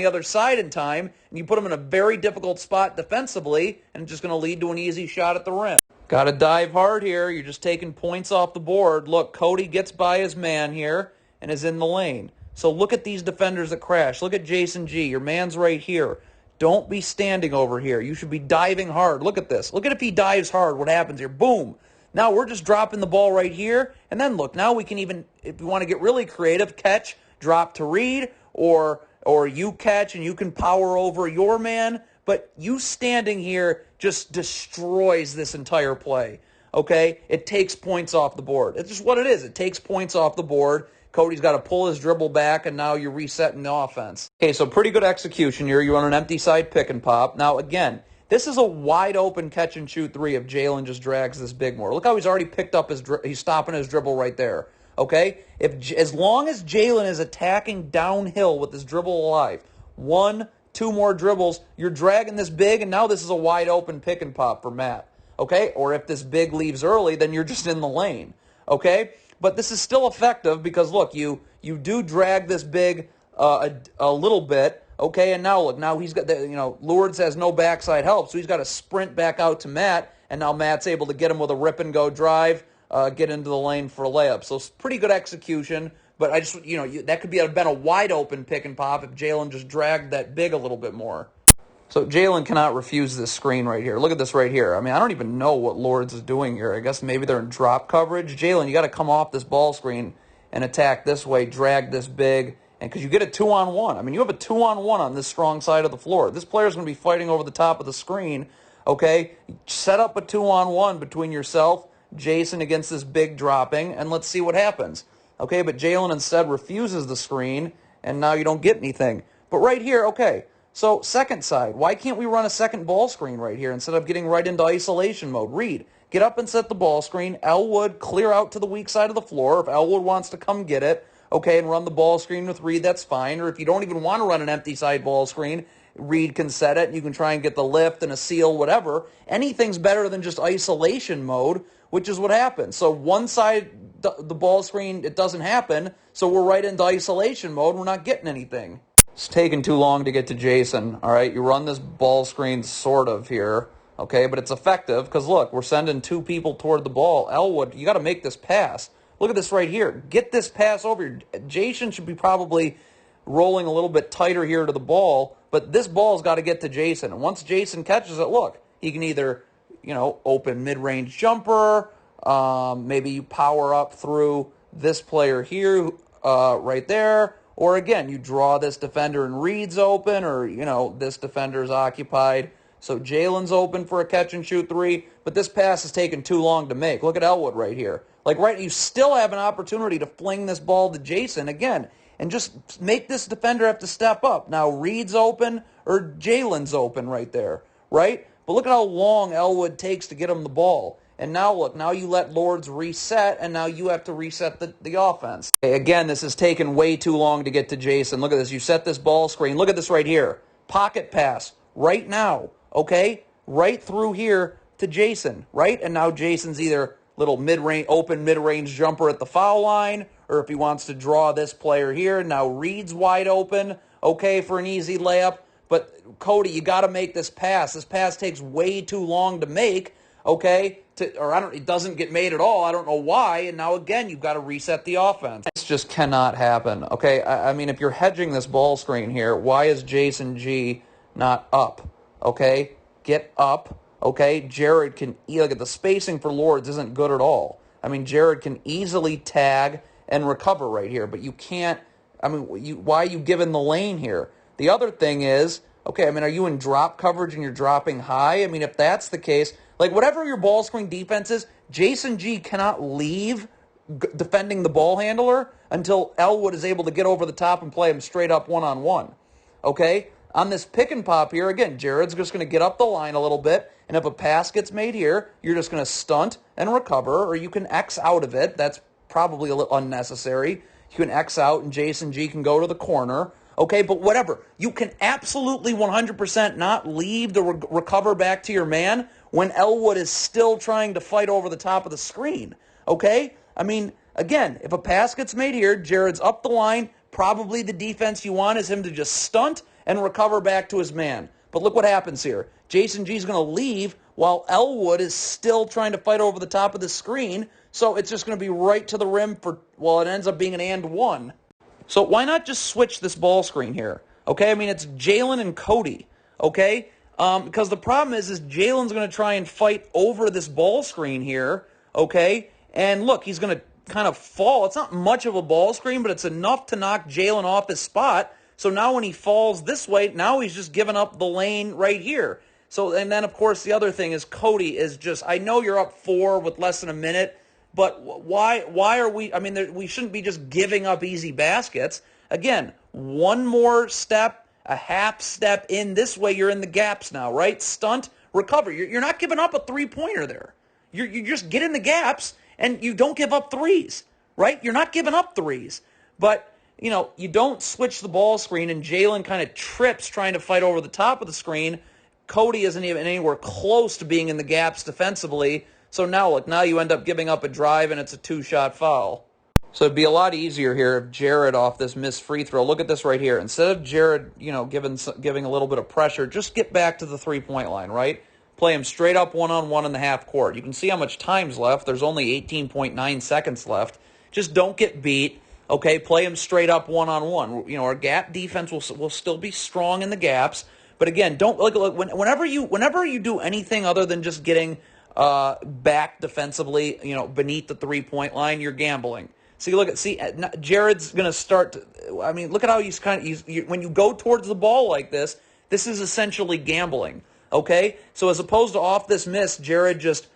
other side in time, and you put him in a very difficult spot defensively, and it's just going to lead to an easy shot at the rim. Got to dive hard here. You're just taking points off the board. Look, Cody gets by his man here and is in the lane. So look at these defenders that crash. Look at Jason G. Your man's right here. Don't be standing over here. You should be diving hard. Look at this. Look at if he dives hard, what happens here. Boom. Now we're just dropping the ball right here. And then look, now we can even, if we want to get really creative, catch, drop to Reed, or you catch and you can power over your man. But you standing here just destroys this entire play, okay? It takes points off the board. It's just what it is. It takes points off the board. Cody's got to pull his dribble back, and now you're resetting the offense. Okay, so pretty good execution here. You run an empty side pick and pop. Now, again, this is a wide-open catch-and-shoot three if Jalen just drags this big more. Look how he's already picked up he's stopping his dribble right there, okay? As long as Jalen is attacking downhill with his dribble alive, 1, 2 more dribbles, you're dragging this big, and now this is a wide-open pick and pop for Matt, okay? Or if this big leaves early, then you're just in the lane, okay? But this is still effective because, look, you do drag this big a little bit, okay? And now, look, now he's got, Lourdes has no backside help, so he's got to sprint back out to Matt, and now Matt's able to get him with a rip-and-go drive, get into the lane for a layup. So it's pretty good execution, but I just, that could have been a wide-open pick and pop if Jalen just dragged that big a little bit more. So Jalen cannot refuse this screen right here. Look at this right here. I mean, I don't even know what Lourdes is doing here. I guess maybe they're in drop coverage. Jalen, you got to come off this ball screen and attack this way, drag this big, and because you get a 2-on-1. I mean, you have a 2-on-1 on this strong side of the floor. This player's going to be fighting over the top of the screen, okay? Set up a 2-on-1 between yourself, Jason against this big dropping, and let's see what happens. Okay, but Jalen instead refuses the screen, and now you don't get anything. But right here, okay, so second side, why can't we run a second ball screen right here instead of getting right into isolation mode? Reed, get up and set the ball screen. Elwood, clear out to the weak side of the floor. If Elwood wants to come get it, okay, and run the ball screen with Reed, that's fine. Or if you don't even want to run an empty side ball screen, Reed can set it, and you can try and get the lift and a seal, whatever. Anything's better than just isolation mode, which is what happens. So one side, the ball screen, it doesn't happen, so we're right into isolation mode. We're not getting anything. It's taking too long to get to Jason, all right? You run this ball screen sort of here, okay, but it's effective because, look, we're sending 2 people toward the ball. Elwood, you got to make this pass. Look at this right here. Get this pass over here. Jason should be probably rolling a little bit tighter here to the ball, but this ball's got to get to Jason. And once Jason catches it, look, he can either, open mid-range jumper, maybe you power up through this player here, right there, or again, you draw this defender and Reed's open, or, this defender's occupied. So Jalen's open for a catch-and-shoot three, but this pass is taking too long to make. Look at Elwood right here. You still have an opportunity to fling this ball to Jason again and just make this defender have to step up. Now Reed's open or Jalen's open right there, right? But look at how long Elwood takes to get him the ball. And now look, now you let Lourdes reset, and now you have to reset the offense. Okay, again, this has taken way too long to get to Jason. Look at this. You set this ball screen. Look at this right here. Pocket pass right now, okay? right through here to Jason, right? And now Jason's either little mid-range, open mid-range jumper at the foul line, or if he wants to draw this player here, now Reed's wide open, okay, for an easy layup. But, Cody, you got to make this pass. This pass takes way too long to make, okay? It doesn't get made at all. I don't know why. And now, again, you've got to reset the offense. This just cannot happen, okay? I mean, if you're hedging this ball screen here, why is Jason G not up, okay? Get up, okay? Jared can, look at the spacing for Lourdes isn't good at all. I mean, Jared can easily tag and recover right here, but you can't, I mean, why are you giving the lane here? The other thing is, okay, I mean, are you in drop coverage and you're dropping high? I mean, if that's the case, like whatever your ball screen defense is, Jason G cannot leave defending the ball handler until Elwood is able to get over the top and play him straight up one-on-one, okay? On this pick and pop here, again, Jared's just going to get up the line a little bit, and if a pass gets made here, you're just going to stunt and recover, or you can X out of it. That's probably a little unnecessary. You can X out, and Jason G can go to the corner. Okay, but whatever. You can absolutely 100% not leave the recover back to your man when Elwood is still trying to fight over the top of the screen. Okay? I mean, again, if a pass gets made here, Jared's up the line. Probably the defense you want is him to just stunt and recover back to his man. But look what happens here. Jason G's going to leave while Elwood is still trying to fight over the top of the screen. So it's just going to be right to the rim for, well, it ends up being an and one. So why not just switch this ball screen here? Okay, I mean, it's Jalen and Cody, okay? Because the problem is Jalen's going to try and fight over this ball screen here, okay? And look, he's going to kind of fall. It's not much of a ball screen, but it's enough to knock Jalen off his spot. So now when he falls this way, now he's just giving up the lane right here. So, and then, of course, the other thing is Cody is just, I know you're up 4 with less than a minute, but why are we, I mean, we shouldn't be just giving up easy baskets. Again, one more step, a half step in. This way you're in the gaps now, right? Stunt, recover. You're not giving up a three-pointer there. You just get in the gaps, and you don't give up threes, right? You're not giving up threes. But, you know, you don't switch the ball screen, and Jalen kind of trips trying to fight over the top of the screen. Cody isn't even anywhere close to being in the gaps defensively. So now, look, now you end up giving up a drive, and it's a 2-shot foul. So it'd be a lot easier here if Jared off this missed free throw. Look at this right here. Instead of Jared, you know, giving a little bit of pressure, just get back to the three-point line, right? Play him straight up one-on-one in the half court. You can see how much time's left. There's only 18.9 seconds left. Just don't get beat. Okay, play him straight up one-on-one. You know, our gap defense will still be strong in the gaps. But again, don't look whenever you do anything other than just getting back defensively, you know, beneath the three-point line, you're gambling. See, Jared's going to start to, I mean, look at how he's when you go towards the ball like this is essentially gambling, okay? So as opposed to off this miss, Jared just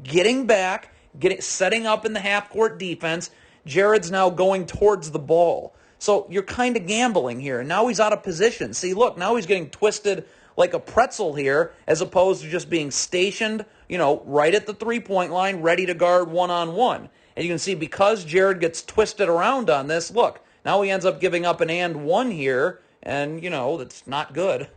getting back, setting up in the half-court defense. Jared's now going towards the ball. So you're kind of gambling here. Now he's out of position. See, look, now he's getting twisted like a pretzel here as opposed to just being stationed, you know, right at the three-point line, ready to guard one-on-one. And you can see because Jared gets twisted around on this, look, now he ends up giving up an and one here, and, you know, that's not good.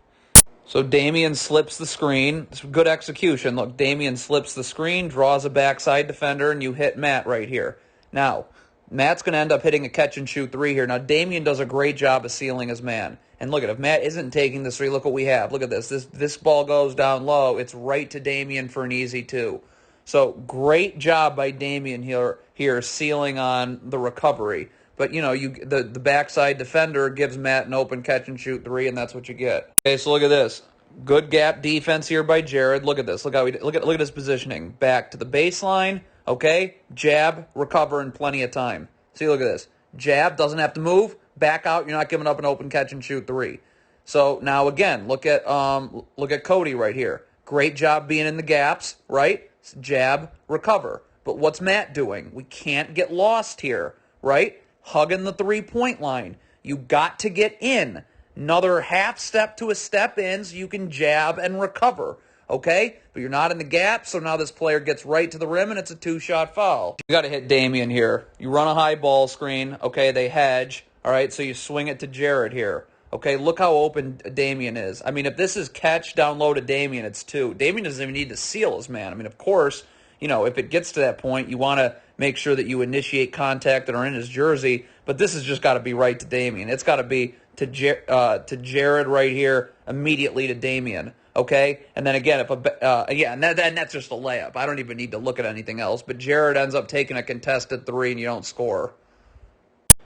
So Damian slips the screen. It's good execution. Look, Damian slips the screen, draws a backside defender, and you hit Matt right here. Now, Matt's going to end up hitting a catch-and-shoot three here. Now, Damian does a great job of sealing his man. And look at it. If Matt isn't taking this three, look what we have. Look at this. This ball goes down low. It's right to Damian for an easy 2. So great job by Damian here sealing on the recovery. But, you know, the backside defender gives Matt an open catch-and-shoot 3, and that's what you get. Okay, so look at this. Good gap defense here by Jared. Look at this. Look at his positioning. Back to the baseline. Okay, jab, recover in plenty of time. See, look at this. Jab, doesn't have to move. Back out, you're not giving up an open catch-and-shoot 3. So now again, look at Cody right here. Great job being in the gaps, right? Jab, recover. But what's Matt doing? We can't get lost here, right? Hugging the three-point line. You got to get in. Another half step to a step in so you can jab and recover. Okay? But you're not in the gap, so now this player gets right to the rim, and it's a 2-shot foul. You got to hit Damian here. You run a high ball screen. Okay, they hedge. All right, so you swing it to Jared here. Okay, look how open Damian is. I mean, if this is catch down low to Damian, it's 2. Damian doesn't even need to seal his man. I mean, of course, if it gets to that point, you want to make sure that you initiate contact and are in his jersey, but this has just got to be right to Damian. It's got to be to Jared right here, immediately to Damian. Okay, and then again, and that's just a layup. I don't even need to look at anything else. But Jared ends up taking a contested 3, and you don't score.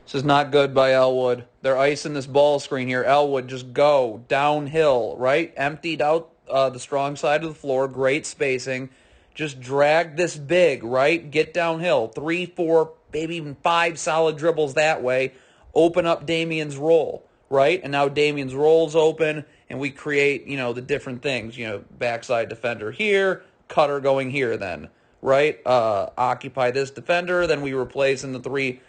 This is not good by Elwood. They're icing this ball screen here. Elwood, just go downhill, right? Emptied out the strong side of the floor. Great spacing. Just drag this big, right? Get downhill. 3, 4, maybe even 5 solid dribbles that way. Open up Damian's roll, right? And now Damian's roll's open, and we create, the different things. Backside defender here, cutter going here then, right? Occupy this defender, then we replace in the 3.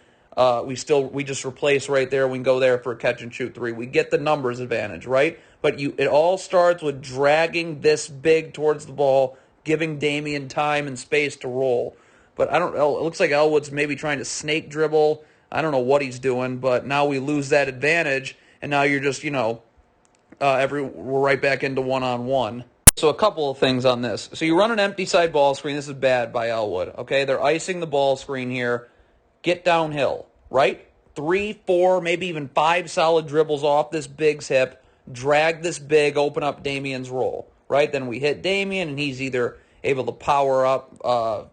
We just replace right there. We can go there for a catch and shoot 3. We get the numbers advantage, right? But it all starts with dragging this big towards the ball, giving Damian time and space to roll. But I don't know. It looks like Elwood's maybe trying to snake dribble. I don't know what he's doing, but now we lose that advantage, and now you're just, we're right back into one-on-one. So a couple of things on this. So you run an empty side ball screen. This is bad by Elwood, okay? They're icing the ball screen here. Get downhill, right? 3, 4, maybe even 5 solid dribbles off this big's hip. Drag this big, open up Damian's roll, right? Then we hit Damian, and he's either able to power up, for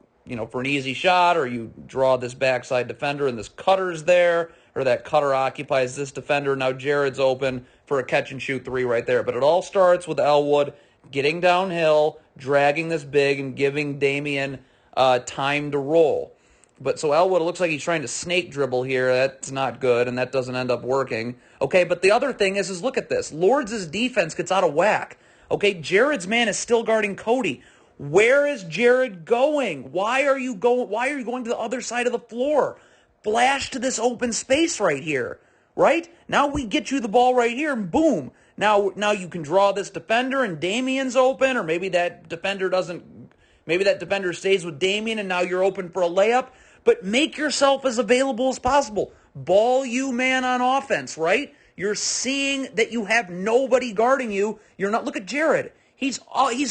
an easy shot, or you draw this backside defender, and this cutter's there, or that cutter occupies this defender. Now Jared's open for a catch and shoot 3 right there. But it all starts with Elwood getting downhill, dragging this big, and giving Damian time to roll. But so Elwood, it looks like he's trying to snake dribble here. That's not good, and that doesn't end up working. Okay, but the other thing is look at this. Lourdes' defense gets out of whack. Okay, Jared's man is still guarding Cody. Where is Jared going? Why are you going to the other side of the floor? Flash to this open space right here, right? Now we get you the ball right here, and boom. Now you can draw this defender, and Damian's open, or maybe that defender stays with Damian, and now you're open for a layup. But make yourself as available as possible. Ball you man on offense, right? You're seeing that you have nobody guarding you. You're not. Look at Jared. He's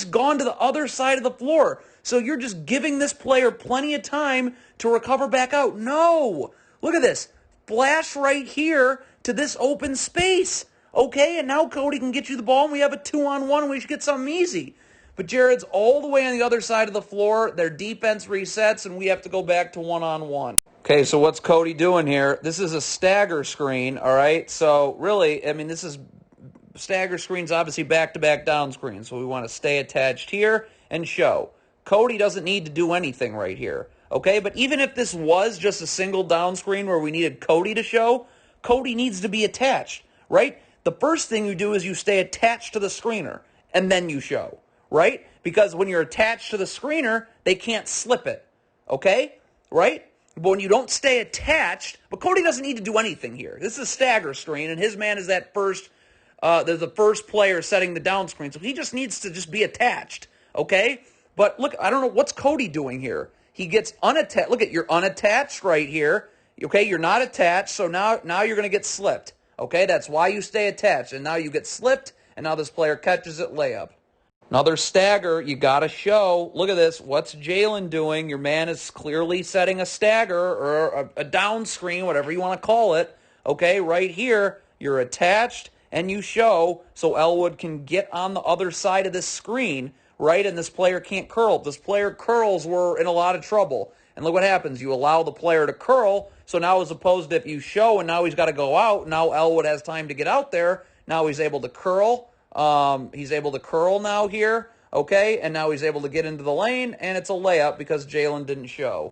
gone to the other side of the floor. So you're just giving this player plenty of time to recover back out. No. Look at this. Flash right here to this open space. Okay, and now Cody can get you the ball, and we have a 2-on-1, and we should get something easy. But Jared's all the way on the other side of the floor. Their defense resets, and we have to go back to one-on-one. Okay, so what's Cody doing here? This is a stagger screen, all right? So really, this is stagger screens, obviously back-to-back down screens. So we want to stay attached here and show. Cody doesn't need to do anything right here, okay? But even if this was just a single down screen where we needed Cody to show, Cody needs to be attached, right? The first thing you do is you stay attached to the screener, and then you show. Right? Because when you're attached to the screener, they can't slip it. Okay? Right? But when you don't stay attached, but Cody doesn't need to do anything here. This is a stagger screen, and his man is that there's the first player setting the down screen. So he just needs to just be attached. Okay? But look, I don't know, what's Cody doing here? He gets unattached. Look at, you're unattached right here. Okay? You're not attached, so now you're going to get slipped. Okay? That's why you stay attached. And now you get slipped, and now this player catches it, layup. Another stagger, you got to show. Look at this. What's Jalen doing? Your man is clearly setting a stagger or a down screen, whatever you want to call it. Okay, right here, you're attached and you show so Elwood can get on the other side of this screen, right? And this player can't curl. If this player curls, we're in a lot of trouble. And look what happens. You allow the player to curl. So now as opposed to if you show and now he's got to go out, now Elwood has time to get out there. Now he's able to curl. He's able to curl now here, okay? And now he's able to get into the lane, and it's a layup because Jalen didn't show.